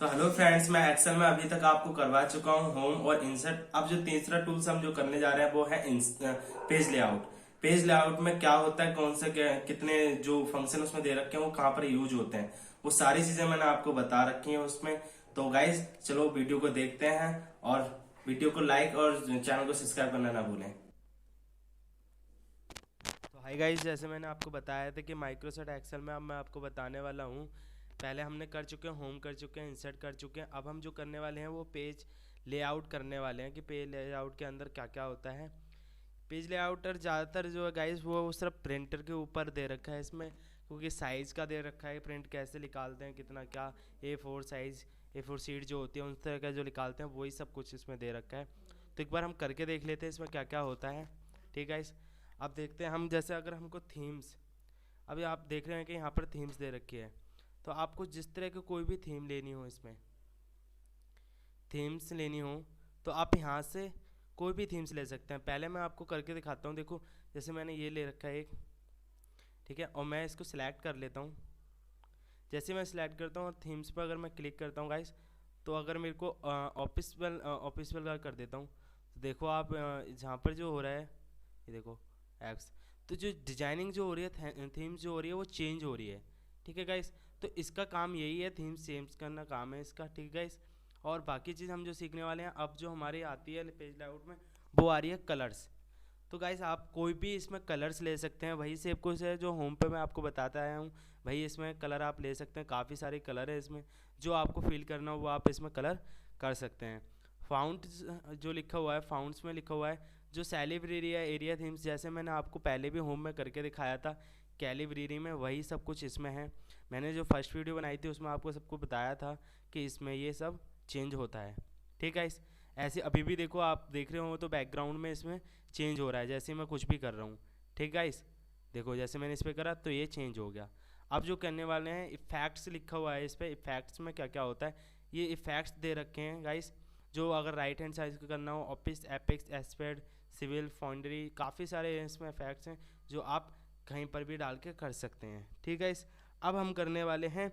तो hello friends, मैं Excel में अभी तक आपको करवा चुका हूँ होम और इंसर्ट। अब जो तीसरा टूल्स हम जो करने जा रहे हैं वो है पेज लेआउट। पेज लेआउट में क्या होता है, कौन से कितने जो फंक्शन उसमें दे रखे हैं वो कहाँ पर यूज होते हैं, वो सारी चीजें मैंने आपको बता रखी हैं उसमें। तो गाइज चलो वीडियो को देखते हैं और वीडियो को लाइक और चैनल को सब्सक्राइब करना ना भूलें। तो हाय गाइस, जैसे मैंने आपको बताया था कि माइक्रोसॉफ्ट एक्सेल में अब मैं आपको बताने वाला हूँ। पहले हमने कर चुके हैं होम, कर चुके हैं इंसर्ट कर चुके हैं। अब हम जो करने वाले हैं वो पेज लेआउट करने वाले हैं कि पेज लेआउट के अंदर क्या क्या होता है। पेज लेआउटर ज़्यादातर जो है गाइस वो सिर्फ प्रिंटर के ऊपर दे रखा है इसमें, क्योंकि साइज़ का दे रखा है, प्रिंट कैसे निकालते हैं कितना क्या, A4 साइज़, A4 शीट जो होती है उस तरह का जो निकालते हैं वही सब कुछ इसमें दे रखा है। तो एक बार हम करके देख लेते हैं इसमें क्या क्या होता है। ठीक है, इस अब देखते हैं हम। जैसे अगर हमको थीम्स, अभी आप देख रहे हैं कि यहाँ पर थीम्स दे रखी है, तो आपको जिस तरह की कोई भी थीम लेनी हो, इसमें थीम्स लेनी हो तो आप यहाँ से कोई भी थीम्स ले सकते हैं। पहले मैं आपको करके दिखाता हूँ। देखो, जैसे मैंने ये ले रखा है एक, ठीक है, और मैं इसको सिलेक्ट कर लेता हूँ। जैसे मैं सिलेक्ट करता हूँ और थीम्स पर अगर मैं क्लिक करता हूँ गाइस, तो अगर मेरे को ऑफिस वाला कर देता हूँ, तो देखो आप जहाँ पर जो हो रहा है, ये देखो एप्स, तो जो डिजाइनिंग जो हो रही है, थीम्स जो हो रही है वो चेंज हो रही है। ठीक है गाइस, तो इसका काम यही है, थीम्स चेंज करना काम है इसका। ठीक है गाइस, और बाकी चीज़ हम जो सीखने वाले हैं अब जो हमारी आती है पेज लेआउट में, वो आ रही है कलर्स। तो गाइस आप कोई भी इसमें कलर्स ले सकते हैं, वही सेम कुछ है जो होम पे मैं आपको बताता आया हूँ। वही इसमें कलर आप ले सकते हैं, काफ़ी सारे कलर है इसमें, जो आपको फिल करना हो वो आप इसमें कलर कर सकते हैं। फाउंट जो लिखा हुआ है, फाउंट्स में लिखा हुआ है जो सेलिब्रेरी या एरिया थीम्स, जैसे मैंने आपको पहले भी होम में करके दिखाया था कैलिब्रेरी में, वही सब कुछ इसमें है। मैंने जो फर्स्ट वीडियो बनाई थी उसमें आपको सबको बताया था कि इसमें ये सब चेंज होता है। ठीक है, इस ऐसे अभी भी देखो, आप देख रहे हो तो बैकग्राउंड में इसमें चेंज हो रहा है जैसे मैं कुछ भी कर रहा हूँ। ठीक है गाइस, देखो जैसे मैंने इस पर करा तो ये चेंज हो गया। अब जो करने वाले हैं, इफेक्ट्स लिखा हुआ है इस पर। इफेक्ट्स में क्या क्या होता है, ये इफेक्ट्स दे रखे हैं गाइस, जो अगर राइट हैंड साइड को करना हो, ऑफिस, एपेक्स, एस्पेड, सिविल, फाउंड्री, काफ़ी सारे इसमें इफेक्ट्स हैं जो आप कहीं पर भी डाल के कर सकते हैं। ठीक है, इस अब हम करने वाले हैं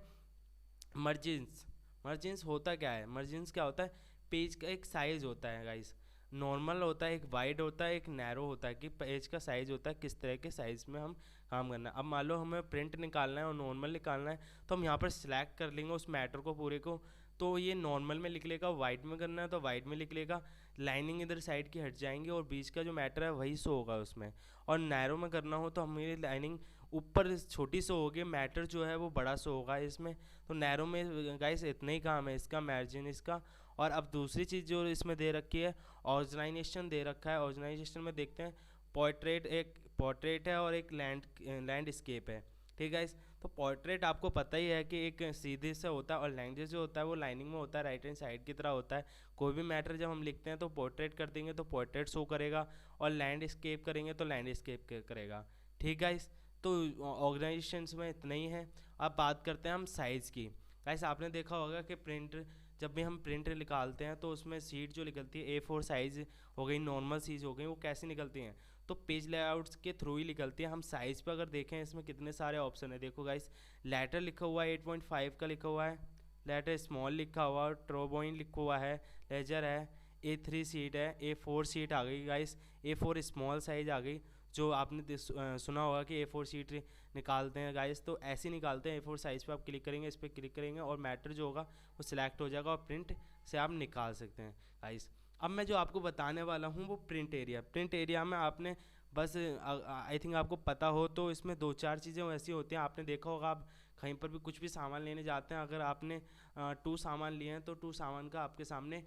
मर्जिन्स। मर्जिन्स होता क्या है, मर्जिन्स क्या होता है, पेज का एक साइज़ होता है गाइस। नॉर्मल होता है, एक वाइड होता है, एक नैरो होता है, कि पेज का साइज़ होता है किस तरह के साइज़ में हम काम करना है। अब मान लो हमें प्रिंट निकालना है और नॉर्मल निकालना है, तो हम यहाँ पर सिलेक्ट कर लेंगे उस मैटर को पूरे को, तो ये नॉर्मल में लिख लेगा। वाइट में करना है तो वाइट में लिख लेगा, लाइनिंग इधर साइड की हट जाएंगी और बीच का जो मैटर है वही शो होगा उसमें। और नैरो में करना हो तो हमें लाइनिंग ऊपर छोटी सी होगी, मैटर जो है वो बड़ा सा होगा इसमें। तो नैरो में गाइस इतना ही काम है इसका, मार्जिन इसका। और अब दूसरी चीज़ जो इसमें दे रखी है, ऑर्गेनाइजेशन दे रखा है। ऑर्गेनाइजेशन में देखते हैं, पोर्ट्रेट, एक पोर्ट्रेट है और एक लैंडस्केप है। ठीक है, तो पोर्ट्रेट आपको पता ही है कि एक सीधे से होता है, और लैंग्वेज जो होता है वो लाइनिंग में होता है, राइट हैंड साइड की तरह होता है। कोई भी मैटर जब हम लिखते हैं तो पोर्ट्रेट कर देंगे तो पोर्ट्रेट शो करेगा, और लैंडस्केप करेंगे तो लैंडस्केप करेगा। ठीक है, तो ऑर्गेनाइजेशंस में इतना ही है। अब बात करते हैं हम साइज़ की। गाइस आपने देखा होगा कि प्रिंट, जब भी हम प्रिंट निकालते हैं तो उसमें सीट जो निकलती है A4 साइज़ हो गई, नॉर्मल सीज हो गई, वो कैसे निकलती हैं, तो पेज लेआउट्स के थ्रू ही निकलती है। हम साइज़ पर अगर देखें इसमें कितने सारे ऑप्शन है, देखो गाइस, लेटर लिखा हुआ है 8.5 का लिखा हुआ है, लेटर स्मॉल लिखा हुआ है, ट्रोबोइन लिखा हुआ है, लेजर है, A3 सीट है, A4 सीट आ गई गाइस, A4 स्मॉल साइज आ गई। जो आपने सुना होगा कि A4 सीट निकालते हैं गाइस, तो ऐसे ही निकालते हैं। A4 साइज़ पे आप क्लिक करेंगे, इस पर क्लिक करेंगे और मैटर जो होगा वो सिलेक्ट हो जाएगा और प्रिंट से आप निकाल सकते हैं गाइस। अब मैं जो आपको बताने वाला हूँ वो प्रिंट एरिया। प्रिंट एरिया में आपने बस, आई थिंक आपको पता हो, तो इसमें दो चार चीज़ें ऐसी होती हैं, आपने देखा होगा, आप कहीं पर भी कुछ भी सामान लेने जाते हैं, अगर आपने 2 सामान लिए हैं तो 2 सामान का आपके सामने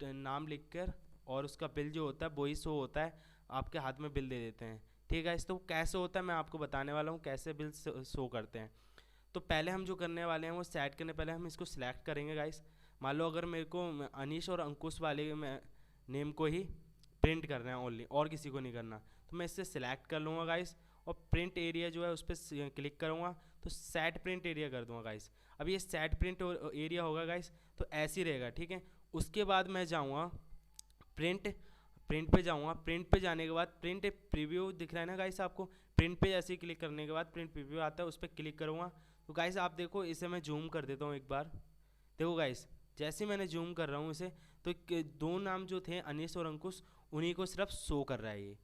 नाम लिख कर और उसका बिल जो होता है वही शो होता है, आपके हाथ में बिल दे देते हैं। ठीक है, इस तो कैसे होता है मैं आपको बताने वाला हूँ कैसे बिल शो करते हैं। तो पहले हम जो करने वाले हैं वो सेट करने पहले हम इसको सिलेक्ट करेंगे गाइस। मान लो अगर मेरे को अनीश और अंकुश वाले में नेम को ही प्रिंट करना है ओनली, और किसी को नहीं करना, तो मैं इससे सिलेक्ट कर लूँगा गाइस, और प्रिंट एरिया जो है उस पर क्लिक करूँगा तो सेट प्रिंट एरिया कर दूँगा गाइस। अब ये सेट प्रिंट एरिया होगा गाइस, तो ऐसे ही रहेगा। ठीक है, उसके बाद मैं जाऊँगा प्रिंट, प्रिंट पे जाऊँगा। प्रिंट पे जाने के बाद प्रिंट प्रीव्यू दिख रहा है ना गाइस आपको, प्रिंट पे जैसे ही क्लिक करने के बाद प्रिंट प्रीव्यू आता है, उस पर क्लिक करूँगा। तो गाइस आप देखो, इसे मैं जूम कर देता हूँ एक बार, देखो गाइस, जैसे मैंने जूम कर रहा हूँ इसे, तो दो नाम जो थे अनीस और अंकुश, उन्हीं को सिर्फ शो कर रहा है ये।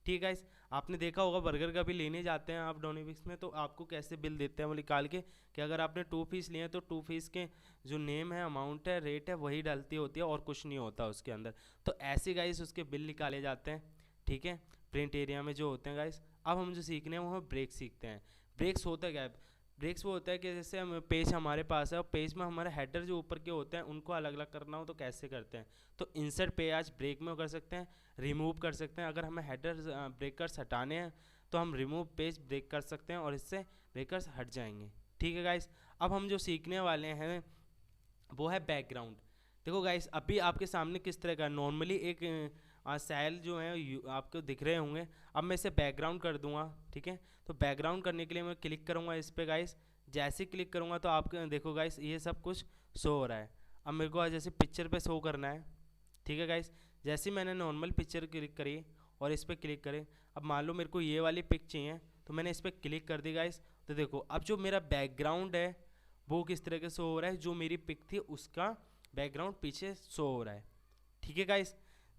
ठीक है गाइस, आपने देखा होगा बर्गर का भी लेने जाते हैं आप डोमिनोज में, तो आपको कैसे बिल देते हैं वो निकाल के, कि अगर आपने 2 पीस लिए हैं तो 2 पीस के जो नेम है, अमाउंट है, रेट है, वही डलती होती है और कुछ नहीं होता उसके अंदर। तो ऐसे गाइस उसके बिल निकाले जाते हैं। ठीक है, प्रिंट एरिया में जो होते हैं गाइस। अब हम जो सीखने हैं वो हम ब्रेक सीखते हैं। ब्रेक्स होता क्या है? ब्रेक्स वो होता है कि जैसे हम पेज हमारे पास है और पेज में हमारे हेडर जो ऊपर के होते हैं उनको अलग अलग करना हो तो कैसे करते हैं। तो इंसर्ट पेज ब्रेक में कर सकते हैं, रिमूव कर सकते हैं। अगर हमें हेडर ब्रेकर्स हटाने हैं तो हम रिमूव पेज ब्रेक कर सकते हैं और इससे ब्रेकर्स हट जाएंगे। ठीक है गाइस, अब हम जो सीखने वाले हैं वो है बैकग्राउंड। देखो गाइस, अभी आपके सामने किस तरह का नॉर्मली एक सेल जो है आपको दिख रहे होंगे। अब मैं इसे बैकग्राउंड कर दूंगा। ठीक है, तो बैकग्राउंड करने के लिए मैं क्लिक करूंगा इस पे गाइस। जैसे क्लिक करूंगा तो आपके देखो गाइस ये सब कुछ शो हो रहा है। अब मेरे को जैसे पिक्चर पे शो करना है। ठीक है गाइस, जैसे मैंने नॉर्मल पिक्चर क्लिक करी और इस पर क्लिक करें, अब मान लो मेरे को ये वाली पिक चाहिए तो मैंने इस पर क्लिक कर दी गाइस। तो देखो अब जो मेरा बैकग्राउंड है वो किस तरह के शो हो रहा है, जो मेरी पिक थी उसका बैकग्राउंड पीछे शो हो रहा है। ठीक है गाइस,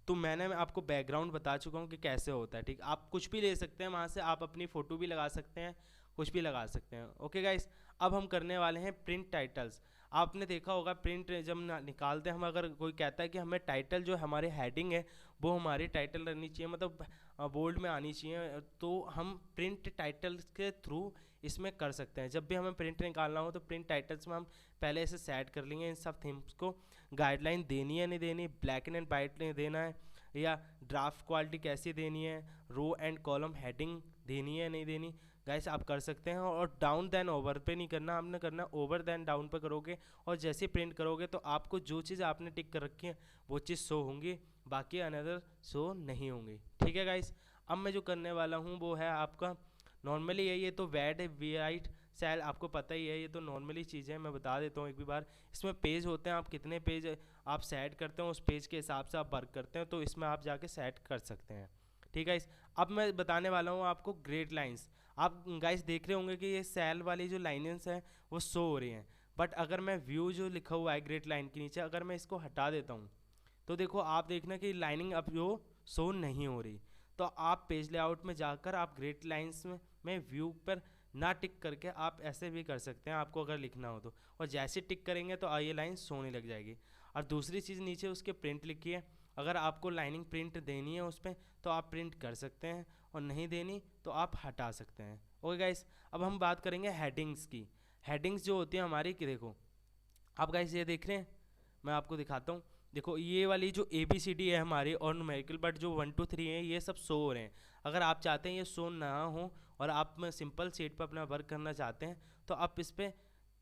तो मैंने आपको बैकग्राउंड बता चुका हूँ कि कैसे होता है। ठीक, आप कुछ भी ले सकते हैं वहाँ से, आप अपनी फ़ोटो भी लगा सकते हैं, कुछ भी लगा सकते हैं। ओके गाइस, अब हम करने वाले हैं प्रिंट टाइटल्स। आपने देखा होगा प्रिंट जब निकालते हैं हम, अगर कोई कहता है कि हमें टाइटल जो हमारे हेडिंग है वो हमारी टाइटल रहनी चाहिए, मतलब बोल्ड में आनी चाहिए, तो हम प्रिंट टाइटल्स के थ्रू इसमें कर सकते हैं। जब भी हमें प्रिंट निकालना हो तो प्रिंट टाइटल्स में हम पहले इसे सेट कर लेंगे इन सब थीम्स को। गाइडलाइन देनी है नहीं देनी, ब्लैक एंड वाइट नहीं देना है, या ड्राफ्ट क्वालिटी कैसी देनी है, रो एंड कॉलम हेडिंग देनी है नहीं देनी, गाइस आप कर सकते हैं। और डाउन देन ओवर पे नहीं करना, आपने करना ओवर देन डाउन पे करोगे, और जैसे प्रिंट करोगे तो आपको जो चीज़ आपने टिक कर रखी है वो चीज़ शो होंगी, बाकी अनदर शो नहीं होंगी। ठीक है गाइस, अब मैं जो करने वाला हूँ वो है आपका नॉर्मली ये तो वैड वाइट सेल आपको पता ही है, ये तो नॉर्मली चीज़ है, मैं बता देता हूँ एक भी बार। इसमें पेज होते हैं, आप कितने पेज आप सेट करते हैं उस पेज के हिसाब से आप वर्क करते हैं, तो इसमें आप जाके सेट कर सकते हैं। ठीक है, इस अब मैं बताने वाला हूँ आपको ग्रेड लाइंस। आप गाइस देख रहे होंगे कि ये सेल वाली जो लाइनेंस हैं वो शो हो रही हैं, बट अगर मैं व्यू जो लिखा हुआ है ग्रेड लाइन के नीचे, अगर मैं इसको हटा देता हूँ तो देखो आप देखना कि लाइनिंग अब जो शो नहीं हो रही। तो आप पेज लेआउट में जाकर आप ग्रेड लाइंस में व्यू पर ना टिक करके आप ऐसे भी कर सकते हैं, आपको अगर लिखना हो तो। और जैसे टिक करेंगे तो ये लाइन सोने लग जाएगी। और दूसरी चीज़ नीचे उसके प्रिंट लिखी है, अगर आपको लाइनिंग प्रिंट देनी है उस पर तो आप प्रिंट कर सकते हैं, और नहीं देनी तो आप हटा सकते हैं। ओके गाइस, अब हम बात करेंगे हेडिंग्स की। हेडिंग्स जो होती है हमारी कि देखो आप गाइस ये देख रहे हैं, मैं आपको दिखाता हूँ। देखो ये वाली जो ABCD है हमारी और न्यूमेरिकल, बट जो 1 2 3 है ये सब शो हो रहे हैं। अगर आप चाहते हैं ये शो ना हो और आप में सिंपल शीट पर अपना वर्क करना चाहते हैं तो आप इस पर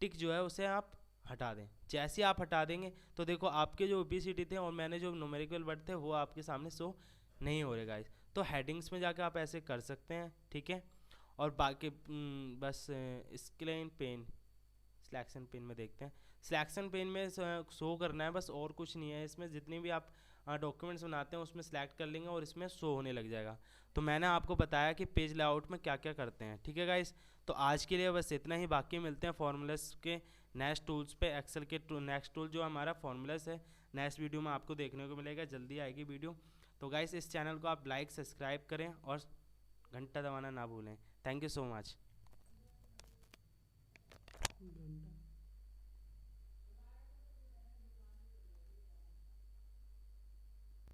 टिक जो है उसे आप हटा दें। जैसे आप हटा देंगे तो देखो आपके जो ABCD थे और मैंने जो न्यूमेरिकल वर्ड थे वो आपके सामने शो नहीं हो रहे गाइस। तो हेडिंग्स में जाकर आप ऐसे कर सकते हैं। ठीक है, और बाकी बस स्क्रीन पेन सिलेक्शन पेन में देखते हैं। सिलेक्शन पेन में शो करना है बस, और कुछ नहीं है इसमें। जितनी भी आप डॉक्यूमेंट्स बनाते हैं उसमें सेलेक्ट कर लेंगे और इसमें शो होने लग जाएगा। तो मैंने आपको बताया कि पेज लेआउट में क्या क्या करते हैं। ठीक है गाइस, तो आज के लिए बस इतना ही, बाकी मिलते हैं फॉर्मूलास के नेक्स्ट टूल्स पे। एक्सेल के नेक्स्ट टूल जो हमारा फॉर्मूलास है नेक्स्ट वीडियो में आपको देखने को मिलेगा, जल्दी आएगी वीडियो। तो गाइस इस चैनल को आप लाइक सब्सक्राइब करें और घंटा दबाना ना भूलें। Thank you so much.